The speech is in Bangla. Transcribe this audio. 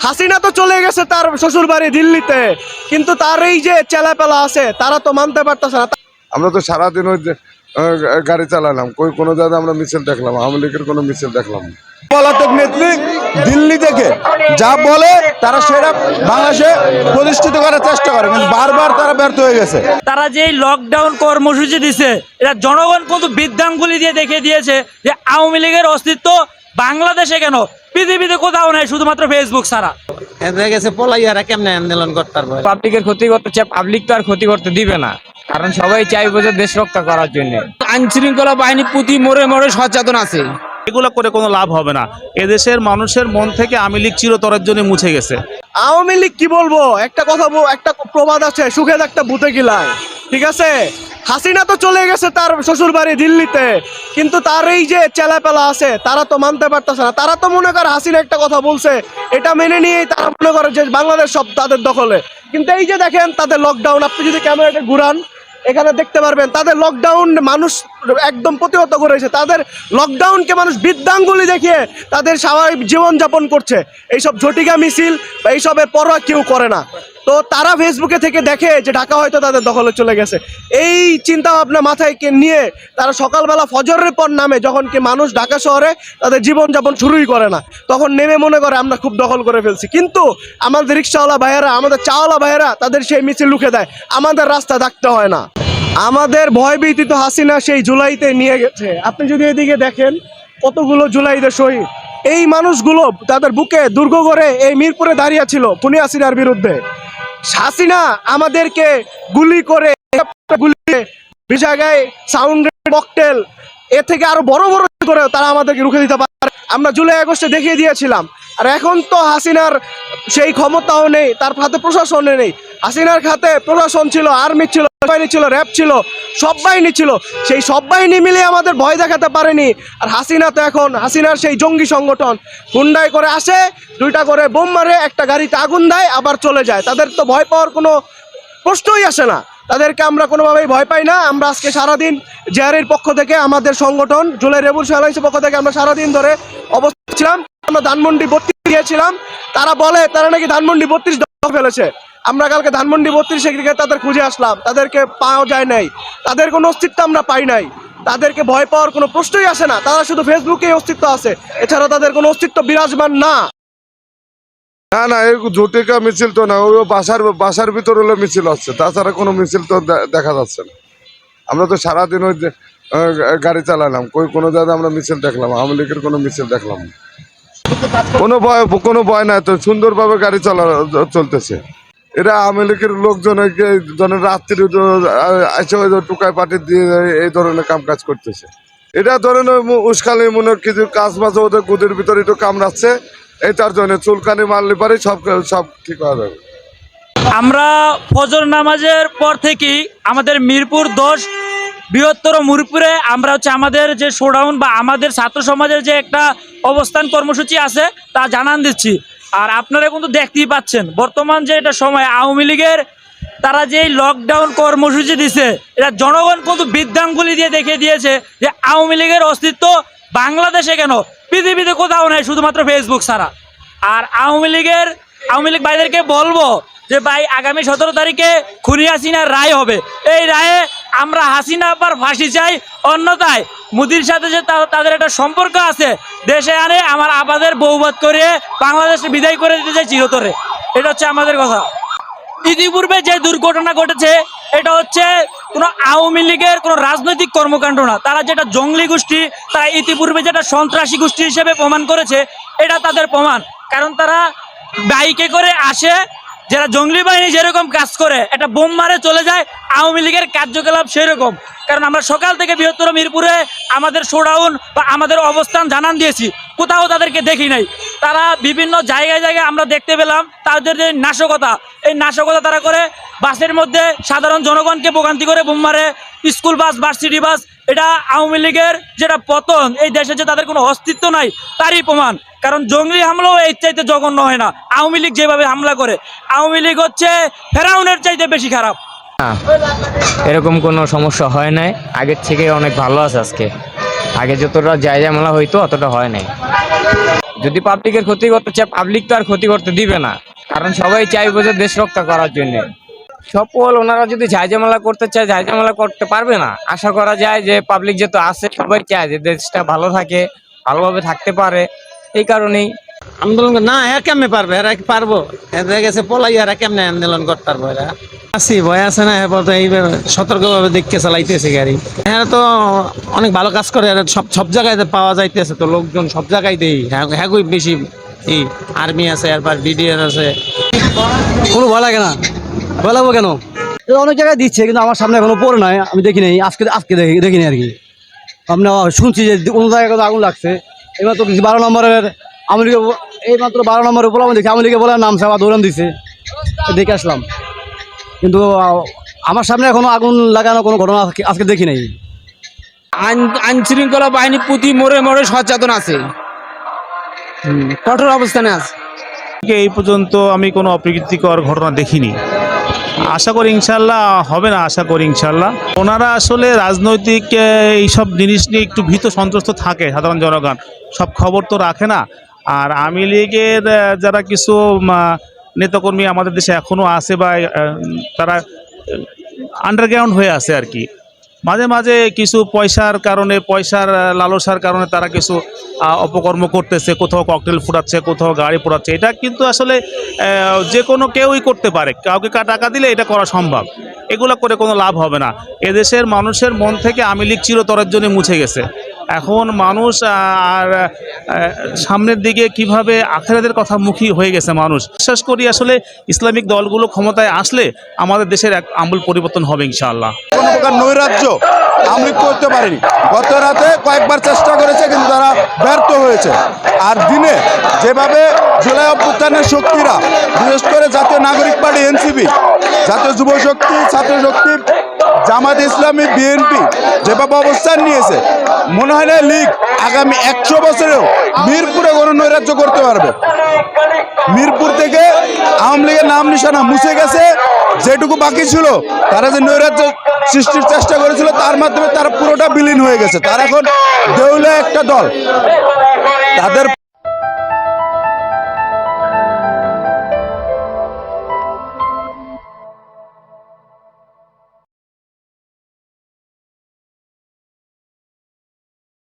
হাসিনা তো চলে গেছে তার শ্বশুর বাড়ি দিল্লিতে, কিন্তু তার এই যে চেলাপেলা আছে তারা তো মানতে পারতেছে না। আমরা তো সারাদিন ওই যে, গাড়ি চালালাম, কোনো জায়গায় আমরা মিছিল দেখলাম, আওয়ামী লীগের কোনো মিছিল দেখলাম না। পলাতক নেত্রী দিল্লি থেকে যা বলে তারা সেটা বাংলাদেশে প্রতিষ্ঠিত করার চেষ্টা করে, কিন্তু বারবার তারা ব্যর্থ হয়ে গেছে। তারা যে লকডাউন কর্মসূচি দিছে, এটা জনগণ কিন্তু বিদ্যাঙ্গুলি দিয়ে দেখিয়ে দিয়েছে যে আওয়ামী লীগের অস্তিত্ব বাংলাদেশে কেন, পৃথিবীতে কোথাও নাই, শুধুমাত্র ফেসবুক ছাড়া। পাবলিকের ক্ষতি করতে চায়, পাবলিক তো আর ক্ষতি করতে দিবে না, কারণ সবাই চাইবে যে দেশ রক্ষা করার জন্য। আইন শৃঙ্খলা বাহিনী প্রতি মোড়ে মোড়ে সচেতন আছে। এগুলো করে কোনো লাভ হবে না। এদেশের মানুষের মন থেকে আওয়ামী লীগ চিরতরের জন্য মুছে গেছে। আওয়ামী লীগ কি বলবো, একটা কথা একটা প্রবাদ আছে, সুখে একটা ভূতে গিলায়। ঠিক আছে, হাসিনা তো চলে গেছে তার শ্বশুর বাড়ি দিল্লিতে, কিন্তু তার এই যে চেলাপেলা আছে তারা তো মানতে পারতেছে না। তারা তো মনে করে হাসিনা একটা কথা বলছে, এটা মেনে নিয়েই তারা মনে করে যে বাংলাদেশ সব তাদের দখলে। কিন্তু এই যে দেখেন তাদের লকডাউন, আপনি যদি ক্যামেরাটা ঘুরান এখানে দেখতে পারবেন তাদের লকডাউন মানুষ একদম প্রতিহত করেছে। তাদের লকডাউনকে মানুষ বৃদ্ধাঙ্গুলি দেখিয়ে তাদের স্বাভাবিক জীবনযাপন করছে। এইসব ঝটিকা মিছিল বা এইসবের পরোয়া কেউ করে না। তো তারা ফেসবুকে থেকে দেখে যে ঢাকা হয়তো তাদের দখলে চলে গেছে, এই চিন্তা ভাবনা মাথায় নিয়ে তারা সকালবেলা ফজরের পর নামে, যখন কি মানুষ ঢাকা শহরে তাদের জীবনযাপন শুরুই করে না, তখন নেমে মনে করে আমরা খুব দখল করে ফেলছি। কিন্তু আমাদের রিক্সাওয়ালা ভাইয়েরা, আমাদের চাওয়ালা ভাইয়েরা তাদের সেই মিছিল লুকে দেয়, আমাদের রাস্তা থাকতে হয় না। আমাদের ভয়ভীতি তো হাসিনা সেই জুলাইতে নিয়ে গেছে। আপনি যদি এদিকে দেখেন কতগুলো জুলাইতে শহীদ, এই মানুষগুলো তাদের বুকে দুর্গ করে এই মিরপুরে দাঁড়িয়ে ছিল খুনি হাসিনার বিরুদ্ধে। হাসিনা আমাদেরকে গুলি করে জায়গায় সাউন্ড ককটেল এ থেকে আরো বড় বড় করে তারা আমাদেরকে রুখে দিতে পারে। আমরা জুলাই আগস্টে দেখিয়ে দিয়েছিলাম। আর এখন তো হাসিনার সেই ক্ষমতাও নেই, তার হাতে প্রশাসনে নেই। হাসিনার হাতে প্রশাসন ছিল, আর্মি ছিল, বাহিনী ছিল, র্যাব ছিল, সব বাহিনী ছিল। সেই সব বাহিনী মিলে আমাদের ভয় দেখাতে পারেনি। আর হাসিনা তো এখন হাসিনার সেই জঙ্গি সংগঠন হুন্ডাই করে আসে, দুইটা করে বোম মারে, একটা গাড়িতে আগুন দেয়, আবার চলে যায়। তাদের তো ভয় পাওয়ার কোনো প্রশ্নই আসে না। তাদেরকে আমরা কোনোভাবেই ভয় পাই না। আমরা আজকে সারাদিন জেআরএর পক্ষ থেকে, আমাদের সংগঠন জুলাই রেভলিউশন অ্যালায়েন্সের পক্ষ থেকে আমরা সারাদিন ধরে অবস্থান ছিলাম। আমরা ধানমন্ডি 32 গিয়েছিলাম। তারা বলে তারা নাকি ধানমন্ডি 32 দখল ফেলেছে। আমরা কালকে ধানমন্ডি 32 গিয়ে তাদের খুঁজে আসলাম, তাদেরকে পাওয়া যায় নাই, তাদের কোনো অস্তিত্ব আমরা পাই নাই। তাদেরকে ভয় পাওয়ার কোনো প্রশ্নই আসে না। তারা শুধু ফেসবুকেই অস্তিত্ব আছে, এছাড়া তাদের কোনো অস্তিত্ব বিরাজমান না। না না, এই ঝটিকা মিছিল তো না, ওই বাসার ভিতর হলে মিছিল হচ্ছে, তাছাড়া কোনো মিছিল তো দেখা যাচ্ছে না। আমরা তো সারাদিন ওই যে, গাড়ি চালালাম, কোনো জায়গায় আমরা মিছিল দেখলাম, আওয়ামী লীগের কোনো মিছিল দেখলাম না। কোনো ভয় নাই তো, সুন্দরভাবে গাড়ি চলতেছে। এরা আওয়ামী লীগের লোকজন রাত্রি এসে টুকায় পাটি দিয়ে এই ধরনের কাম কাজ করতেছে। এটা ধরেন উস্কানি মনে কিছু কাজ মাঝে ওদের গুদের ভিতরে একটু কামড়াচ্ছে, এটার জন্য চুলকানি মারলে পারে সব ঠিক হয়ে যাবে। আমরা ফজর নামাজের পর থেকেই আমাদের মিরপুর 10 বৃহত্তর মিরপুরে আমরা আমাদের যে শোডাউন বা আমাদের ছাত্র সমাজের যে একটা অবস্থান কর্মসূচি আছে তা জানান দিচ্ছি। আর আপনারা কিন্তু দেখতেই পাচ্ছেন বর্তমান যে এটা সময় আওয়ামী লীগের তারা যে লকডাউন কর্মসূচি দিছে, এটা জনগণ কিন্তু বৃদ্ধাঙ্গুলি দিয়ে দেখিয়ে দিয়েছে যে আওয়ামী লীগের অস্তিত্ব বাংলাদেশে কেন, পৃথিবীতে কোথাও নাই, শুধুমাত্র ফেসবুক ছাড়া। আর আওয়ামী লীগ ভাইদেরকে বলবো যে ভাই, আগামী 17 তারিখে খুনি হাসিনার রায় হবে। এই রায়ে আমরা হাসিনা আবার ফাঁসি চাই, অন্যথায় মোদির সাথে যে তাদের একটা সম্পর্ক আছে দেশে আনে আমার আবাদের বৌবাদ করে বাংলাদেশে বিদায় করে দিতে চাই চিরতরে। এটা হচ্ছে আমাদের কথা। ইতিপূর্বে যে দুর্ঘটনা ঘটেছে এটা হচ্ছে কোনো আওয়ামী লীগের কোনো রাজনৈতিক কর্মকাণ্ড না, তারা যেটা জঙ্গলি গোষ্ঠী, তারা ইতিপূর্বে যেটা সন্ত্রাসী গোষ্ঠী হিসেবে প্রমাণ করেছে, এটা তাদের প্রমাণ। কারণ তারা বাইকে করে আসে, যারা জঙ্গলি বাহিনী যেরকম কাজ করে একটা বোম মারে চলে যায়, আওয়ামী লীগের কার্যকলাপ সেরকম। কারণ আমরা সকাল থেকে বৃহত্তর মিরপুরে আমাদের শোডাউন বা আমাদের অবস্থান জানান দিয়েছি, কোথাও তাদেরকে দেখি নাই। তারা বিভিন্ন জায়গায় জায়গায় আমরা দেখতে পেলাম তাদের যে নাশকতা, এই নাশকতা তারা করে বাসের মধ্যে সাধারণ জনগণকে ভোগান্তি করে বোম মারে, স্কুল বাস, ভার্সিটি বাস। এটা আওয়ামী লীগের যেটা পতন, এই দেশে যে তাদের কোনো অস্তিত্ব নাই তারই প্রমাণ। কারণ জঙ্গলি হামলাও এর চাইতে জঘন্য হয় না। আওয়ামী লীগ যেভাবে হামলা করে, আওয়ামী লীগ হচ্ছে ফেরাউনের চাইতে বেশি খারাপ। এরকম কোনো সমস্যা হয় নাই, আগের থেকে অনেক ভালো আছে আজকে। আগে যতটা জায়গা মেলা হইতো অতটা হয় নাই। যদি পাবলিকের ক্ষতি করতে চায়, পাবলিক তো আর ক্ষতি করতে দিবে না, কারণ সবাই চাইবে যে দেশ রক্ষা করার জন্য। সকল ওনারা যদি ঝাইঝামেলা করতে চায়, ঝাইঝামেলা করতে পারবে না। আশা করা যায় যে পাবলিক যেহেতু আছে, সবাই চায় যে দেশটা ভালো থাকে, ভালোভাবে থাকতে পারে। এই কারণেই আন্দোলন না এরা কেমনে পারবে, এরা কি পারবো? এরা গেছে পলাই, এরা কেমনে আন্দোলন করতে পারবো? এরা আসি ভয় আছে না, এরপর তো এইভাবে সতর্কভাবে দেখতে চালাইতেছে গাড়ি। এরা তো অনেক ভালো কাজ করে, এরা সব জায়গায় পাওয়া যাইতেছে, তো লোকজন সব জায়গায় দেই। হ্যাঁ বেশি এই আর্মি আছে, এরপর বিডিআর আছে। কোনো ভয় লাগে না, ভয় লাগবো কেন? এটা অনেক জায়গায় দিচ্ছে, কিন্তু আমার সামনে এখনো পড়ে নাই, আমি দেখি নাই, আজকে দেখিনি আর কি। আমরা শুনছি যে কোনো জায়গায় কোনো আগুন লাগছে। এইমাত্র 12 নম্বরের আমেরিকা, এইমাত্র 12 নম্বরের বলে আমি দেখি আমেরিকা বলে নাম সাবা দৌড়ান দিছে, দেখে আসলাম। কিন্তু আমার সামনে এখনো আগুন লাগানো কোনো ঘটনা আজকে দেখি নাই। আইন শৃঙ্খলা বাহিনী প্রতি মোড়ে মোড়ে সচেতন আছে, কঠোর অবস্থানে আছে। এই পর্যন্ত আমি কোনো অপ্রীতিকর ঘটনা দেখিনি। আশা করি ইনশাল্লাহ হবে না, আশা করি ইনশাল্লাহ। ওনারা আসলে রাজনৈতিক এইসব জিনিস নিয়ে একটু ভীত সন্ত্রস্ত থাকে, সাধারণ জনগণ সব খবর তো রাখে না। আর আওয়ামী লীগের যারা কিছু নেতাকর্মী আমাদের দেশে এখনও আছে, বা তারা আন্ডারগ্রাউন্ড হয়ে আছে আর কি। মাঝে মাঝে কিছু পয়সার কারণে, পয়সার লালসার কারণে তারা কিছু অপকর্ম করতেছে, কোথাও ককটেল ফুটাচ্ছে, কোথাও গাড়ি পোড়াচ্ছে। এটা কিন্তু আসলে যে কোনো কেউই করতে পারে, কাউকে টাকা দিলে এটা করা সম্ভব। এগুলো করে কোনো লাভ হবে না। এদেশের মানুষের মন থেকে আওয়ামী লীগ চিরতরের জন্য মুছে গেছে। এখন মানুষ আর সামনের দিকে কিভাবে আখেরাতের কথা মুখী হয়ে গেছে মানুষ। বিশ্বাস করি আসলে ইসলামিক দলগুলো ক্ষমতায় আসলে আমাদের দেশের এক আমূল পরিবর্তন হবে ইনশাআল্লাহ। কোনো প্রকার নৈরাজ্য আওয়ামী লীগ করতে পারেনি। গত রাতে কয়েকবার চেষ্টা করেছে, কিন্তু তারা ব্যর্থ হয়েছে। আর দিনে যেভাবে জুলাই অভ্যুত্থানের শক্তিরা, বিশেষ করে জাতীয় নাগরিক পার্টি এনসিপি, জাতীয় যুব শক্তি, ছাত্র শক্তি, জামাত ইসলামী, বিএনপি যেভাবে অবস্থান নিয়েছে, মনে হয় না লীগ আগামী 100 বছরেও মিরপুরে কোনো নৈরাজ্য করতে পারবে। মিরপুর থেকে আওয়ামী লীগের নাম নিশানা মুছে গেছে। যেটুকু বাকি ছিল, তারা যে নৈরাজ্য সৃষ্টির চেষ্টা করেছিল, তার মাধ্যমে তারা পুরোটা বিলীন হয়ে গেছে। তারা এখন দেউলে একটা দল, তাদের